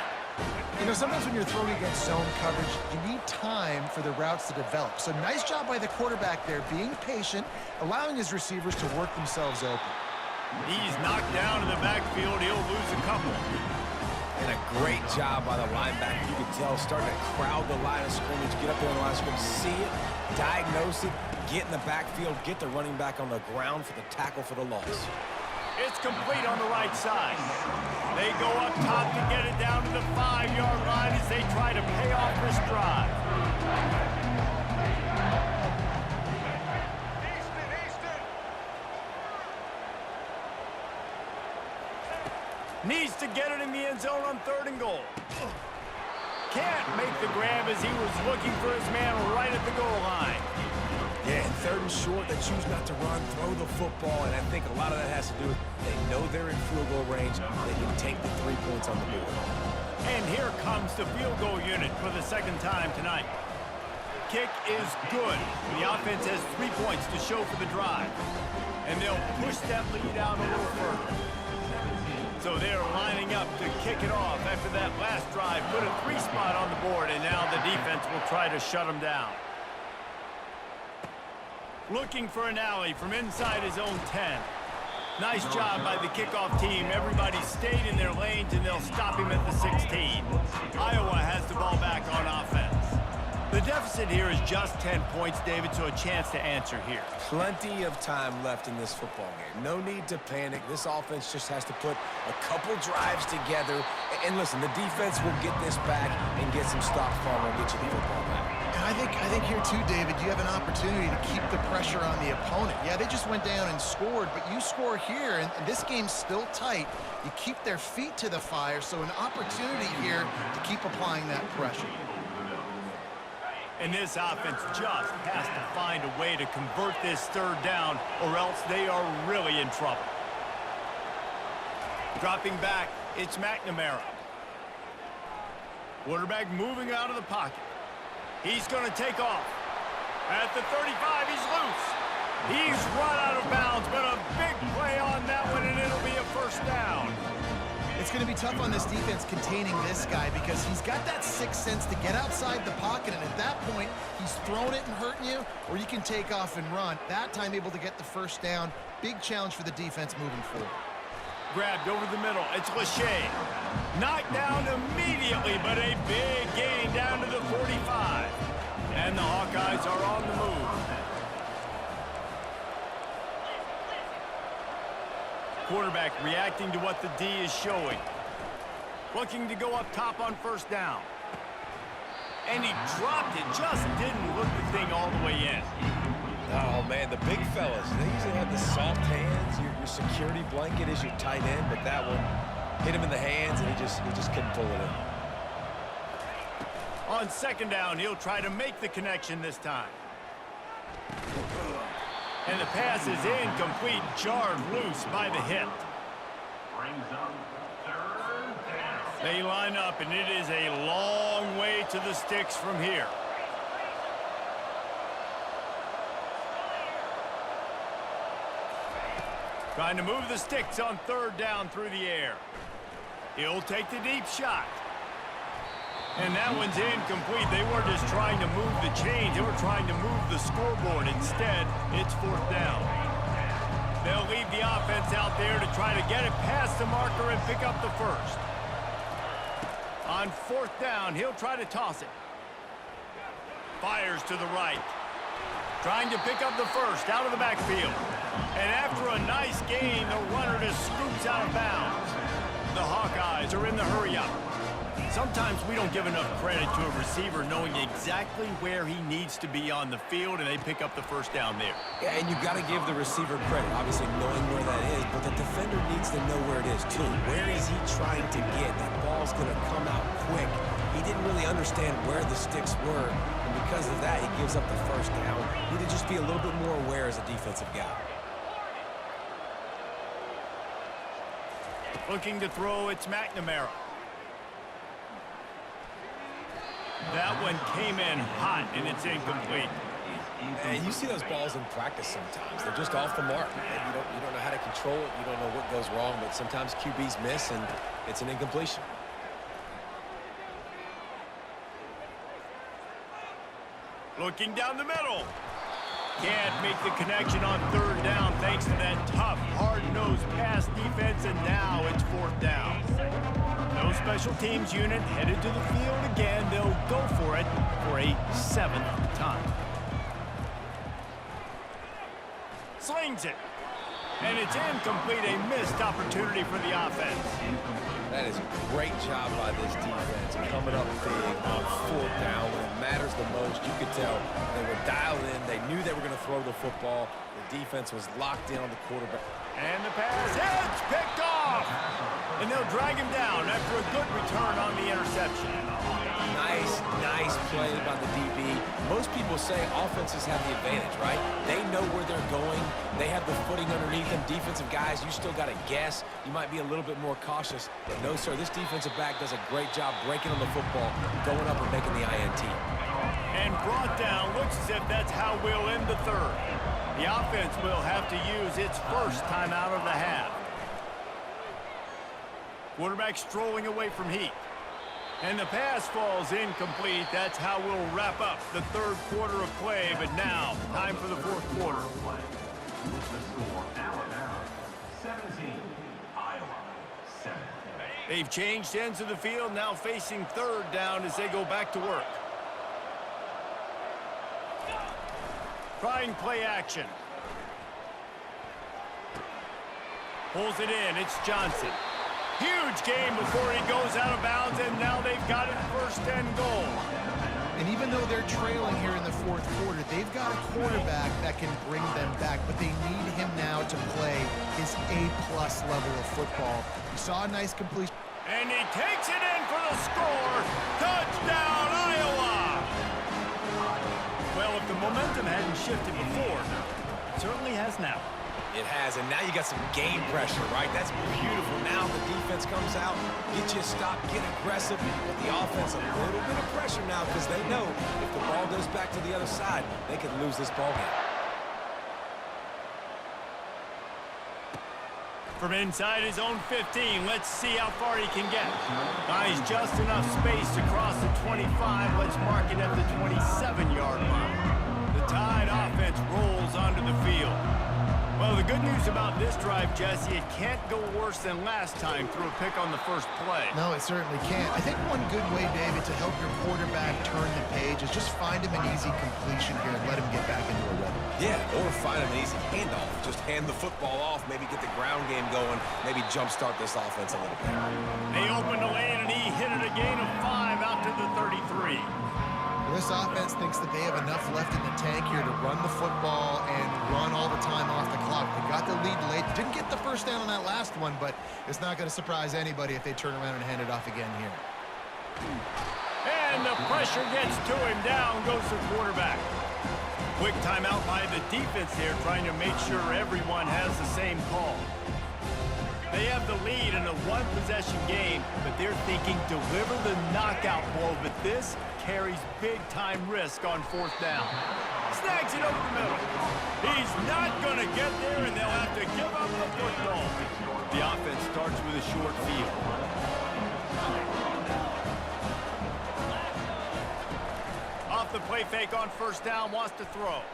You know, sometimes when you're throwing against zone coverage, you need time for the routes to develop. So nice job by the quarterback there, being patient, allowing his receivers to work themselves open. He's knocked down in the backfield. He'll lose a couple. And a great job by the linebacker. You can tell, starting to crowd the line of scrimmage, get up there in the line of scrimmage, see it, diagnose it, get in the backfield, get the running back on the ground for the tackle for the loss. It's complete on the right side. They go up top to get it down to the 5-yard line as they try to pay off this drive. Needs to get it in the end zone on third and goal. Can't make the grab as he was looking for his man right at the goal line. Yeah, and third and short, they choose not to run, throw the football, and I think a lot of that has to do with they know they're in field goal range. They can take the 3 points on the board. And here comes the field goal unit for the second time tonight. Kick is good. The offense has 3 points to show for the drive. And they'll push that lead out a little further. So they're lining up to kick it off after that last drive. Put a 3 spot on the board, and now the defense will try to shut them down. Looking for an alley from inside his own 10. Nice job by the kickoff team. Everybody stayed in their lanes, and they'll stop him at the 16. Iowa has the ball back on offense. The deficit here is just 10 points, David, so a chance to answer here. Plenty of time left in this football game. No need to panic. This offense just has to put a couple drives together. And listen, the defense will get this back and get some stops for them and get you the football back. And I think here too, David, you have an opportunity to keep the pressure on the opponent. Yeah, they just went down and scored, but you score here, and this game's still tight. You keep their feet to the fire, so an opportunity here to keep applying that pressure. And this offense just has to find a way to convert this third down, or else they are really in trouble. Dropping back, it's McNamara. Quarterback moving out of the pocket. He's going to take off. At the 35, he's loose. He's run out of bounds, but a big play on that one, and it'll be a first down. It's going to be tough on this defense containing this guy because he's got that sixth sense to get outside the pocket, and at that point, he's throwing it and hurting you, or you can take off and run. That time able to get the first down. Big challenge for the defense moving forward. Grabbed over the middle. It's Lachey. Knocked down immediately, but a big gain down to the 45. And the Hawkeyes are on the move. Quarterback reacting to what the D is showing. Looking to go up top on first down. And he dropped it. Just didn't look the thing all the way in. Oh, man, the big fellas, they usually have the soft hands. Your security blanket is your tight end, but that one hit him in the hands, and he just couldn't pull it in. On second down, he'll try to make the connection this time. And the pass is incomplete, jarred loose by the hit. Brings up third down. They line up, and it is a long way to the sticks from here. Trying to move the sticks on third down through the air. He'll take the deep shot. And that one's incomplete. They weren't just trying to move the chains. They were trying to move the scoreboard. Instead, it's fourth down. They'll leave the offense out there to try to get it past the marker and pick up the first. On fourth down, he'll try to toss it. Fires to the right. Trying to pick up the first out of the backfield. And after a nice gain, the runner just scoops out of bounds. The Hawkeyes are in the hurry-up. Sometimes we don't give enough credit to a receiver knowing exactly where he needs to be on the field, and they pick up the first down there. Yeah, and you got to give the receiver credit, obviously knowing where that is, but the defender needs to know where it is too. Where is he trying to get? That ball's going to come out quick. He didn't really understand where the sticks were, and because of that, he gives up the first down. He need to just be a little bit more aware as a defensive guy. Looking to throw, it's McNamara. That one came in hot, and it's incomplete. And you see those balls in practice sometimes. They're just off the mark. And you don't know how to control it. You don't know what goes wrong, but sometimes QBs miss, and it's an incompletion. Looking down the middle. Can't make the connection on third down thanks to that tough, hard-nosed pass defense, and now it's fourth down. No special teams unit headed to the field again. They'll go for it for a 7th time. Slings it. And it's incomplete, a missed opportunity for the offense. That is a great job by this defense, coming up big on fourth down when it matters the most. You could tell they were dialed in. They knew they were going to throw the football. The defense was locked in on the quarterback. And the pass, it's picked off. And they'll drag him down after a good return on the interception. Nice play by the DB. Most people say offenses have the advantage, right? They know where they're going. They have the footing underneath them. Defensive guys, you still got to guess. You might be a little bit more cautious. But no, sir, this defensive back does a great job breaking on the football, going up and making the INT. And brought down, looks as if that's how we'll end the third. The offense will have to use its first timeout of the half. Quarterback strolling away from Heath. And the pass falls incomplete. That's how we'll wrap up the third quarter of play. But now, time for the fourth quarter. They've changed ends of the field, now facing third down as they go back to work. Trying play action. Pulls it in, it's Johnson. Huge game before he goes out of bounds, and now they've got it first and goal. And even though they're trailing here in the fourth quarter, they've got a quarterback that can bring them back, but they need him now to play his A-plus level of football. You saw a nice completion. And he takes it in for the score. Touchdown, Iowa! Well, if the momentum hadn't shifted before, it certainly has now. It has, and now you got some game pressure, right? That's beautiful. Now the defense comes out, get you a stop, get aggressive, but the offense a little bit of pressure now because they know if the ball goes back to the other side, they could lose this ball game. From inside his own 15, let's see how far he can get. Buys just enough space to cross the 25. Let's mark it at the 27-yard line. The Tide offense rolls onto the field. Well, the good news about this drive, Jesse, it can't go worse than last time through a pick on the first play. No, it certainly can't. I think one good way, David, to help your quarterback turn the page is just find him an easy completion here and let him get back into a rhythm. Yeah, or find him an easy handoff. Just hand the football off, maybe get the ground game going, maybe jumpstart this offense a little bit. They opened the lane, and he hit it a gain of 5 out to the 33. This offense thinks that they have enough left in the tank here to run the football and run all the time off the clock. They got the lead late. Didn't get the first down on that last one, but it's not going to surprise anybody if they turn around and hand it off again here. And the pressure gets to him. Down goes the quarterback. Quick timeout by the defense here, trying to make sure everyone has the same call. They have the lead in a one-possession game, but they're thinking deliver the knockout blow, but this carries big-time risk on fourth down. Snags it over the middle. He's not going to get there, and they'll have to give up the football. The offense starts with a short field. Off the play fake on first down, wants to throw.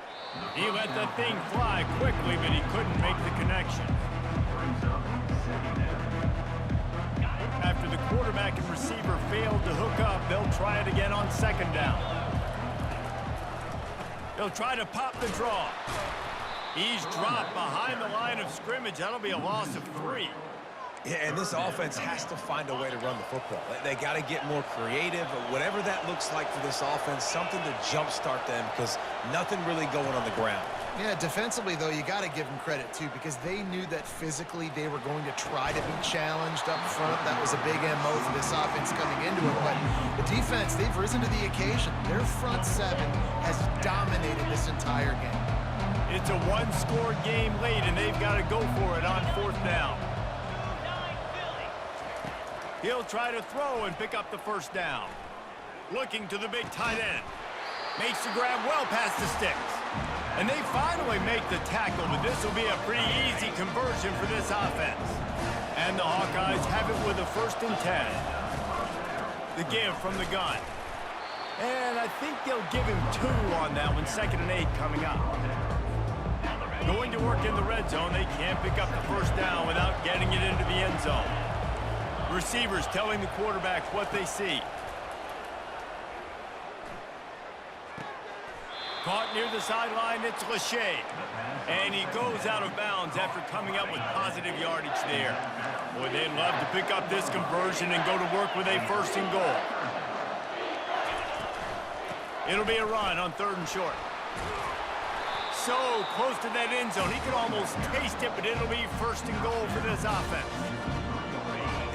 He let the thing fly quickly, but he couldn't make the connection. after the quarterback and receiver failed to hook up. They'll try it again on second down. They'll try to pop the draw. He's dropped behind the line of scrimmage. That'll be a loss of 3. Yeah, and this offense has to find a way to run the football. They got to get more creative, whatever that looks like for this offense, something to jumpstart them because nothing really going on the ground. Yeah, defensively, though, you got to give them credit, too, because they knew that physically they were going to try to be challenged up front. That was a big MO for this offense coming into it. But the defense, they've risen to the occasion. Their front seven has dominated this entire game. It's a one-score game late, and they've got to go for it on fourth down. He'll try to throw and pick up the first down. Looking to the big tight end. Makes the grab well past the sticks. And they finally make the tackle, but this will be a pretty easy conversion for this offense. And the Hawkeyes have it with a 1st and 10. The give from the gun. And I think they'll give him 2 on that one. 2nd and 8 coming up. Going to work in the red zone. They can't pick up the first down without getting it into the end zone. Receivers telling the quarterback what they see. Caught near the sideline, it's Lachey. And he goes out of bounds after coming up with positive yardage there. Boy, they'd love to pick up this conversion and go to work with a 1st and goal. It'll be a run on 3rd and short. So close to that end zone. He could almost taste it, but it'll be 1st and goal for this offense.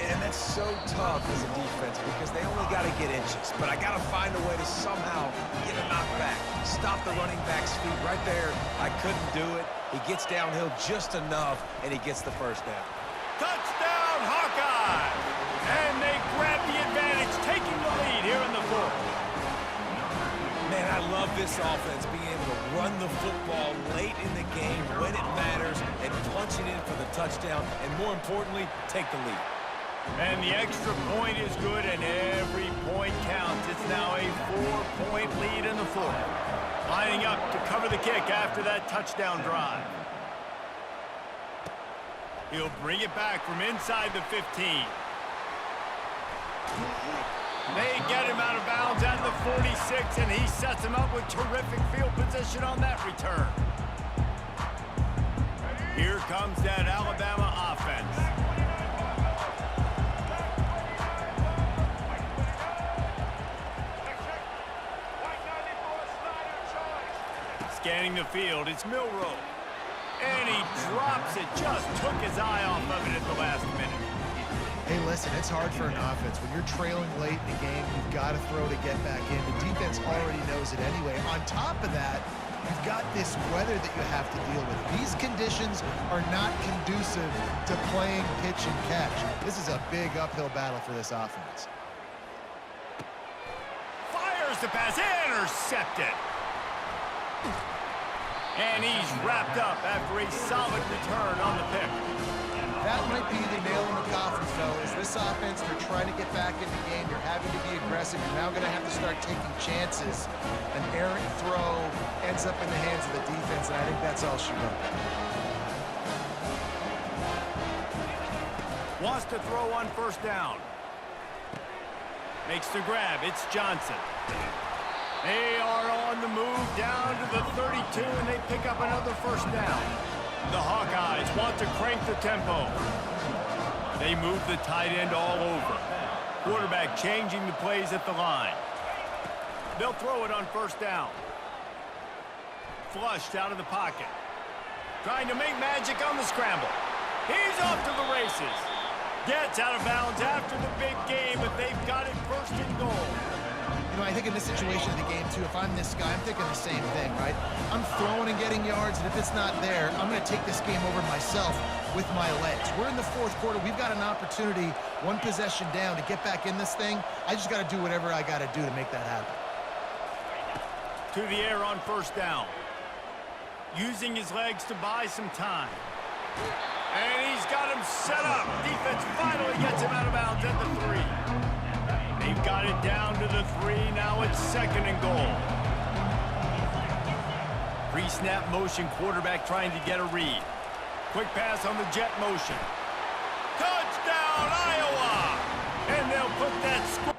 And that's so tough as a defense because they only got to get inches. But I got to find a way to somehow get a knockback. Stop the running back's feet right there. I couldn't do it. He gets downhill just enough, and he gets the first down. Touchdown, Hawkeyes! And they grab the advantage, taking the lead here in the 4th. Man, I love this offense being able to run the football late in the game when it matters and punch it in for the touchdown, and more importantly, take the lead. And the extra point is good, and every point counts. It's now a 4-point lead in the 4th. Lining up to cover the kick after that touchdown drive. He'll bring it back from inside the 15. They get him out of bounds at the 46, and he sets him up with terrific field position on that return. Here comes that Alabama offense. Scanning the field, it's Milroe. And he drops it, just took his eye off of it at the last minute. Hey, listen, it's hard for an offense. When you're trailing late in the game, you've got to throw to get back in. The defense already knows it anyway. On top of that, you've got this weather that you have to deal with. These conditions are not conducive to playing pitch and catch. This is a big uphill battle for this offense. Fires the pass, intercepted. And he's wrapped up after a solid return on the pick. That might be the nail in the coffin, fellas. This offense, they're trying to get back in the game. They're having to be aggressive. You're now going to have to start taking chances. An errant throw ends up in the hands of the defense, and I think that's all she wrote. Wants to throw on 1st down. Makes the grab. It's Johnson. They are on the move down to the 32, and they pick up another 1st down. The Hawkeyes want to crank the tempo. They move the tight end all over. Quarterback changing the plays at the line. They'll throw it on 1st down. Flushed out of the pocket. Trying to make magic on the scramble. He's off to the races. Gets out of bounds after the big game, but they've got it 1st and goal. You know, I think in this situation of the game, too, if I'm this guy, I'm thinking the same thing, right? I'm throwing and getting yards, and if it's not there, I'm going to take this game over myself with my legs. We're in the 4th quarter. We've got an opportunity, 1 possession down, to get back in this thing. I just got to do whatever I got to do to make that happen. To the air on 1st down. Using his legs to buy some time. And he's got him set up. Defense finally gets him out of bounds at the 3. They've got it down to the 3. Now it's 2nd and goal. Pre-snap motion, quarterback trying to get a read. Quick pass on the jet motion. Touchdown, Iowa! put that score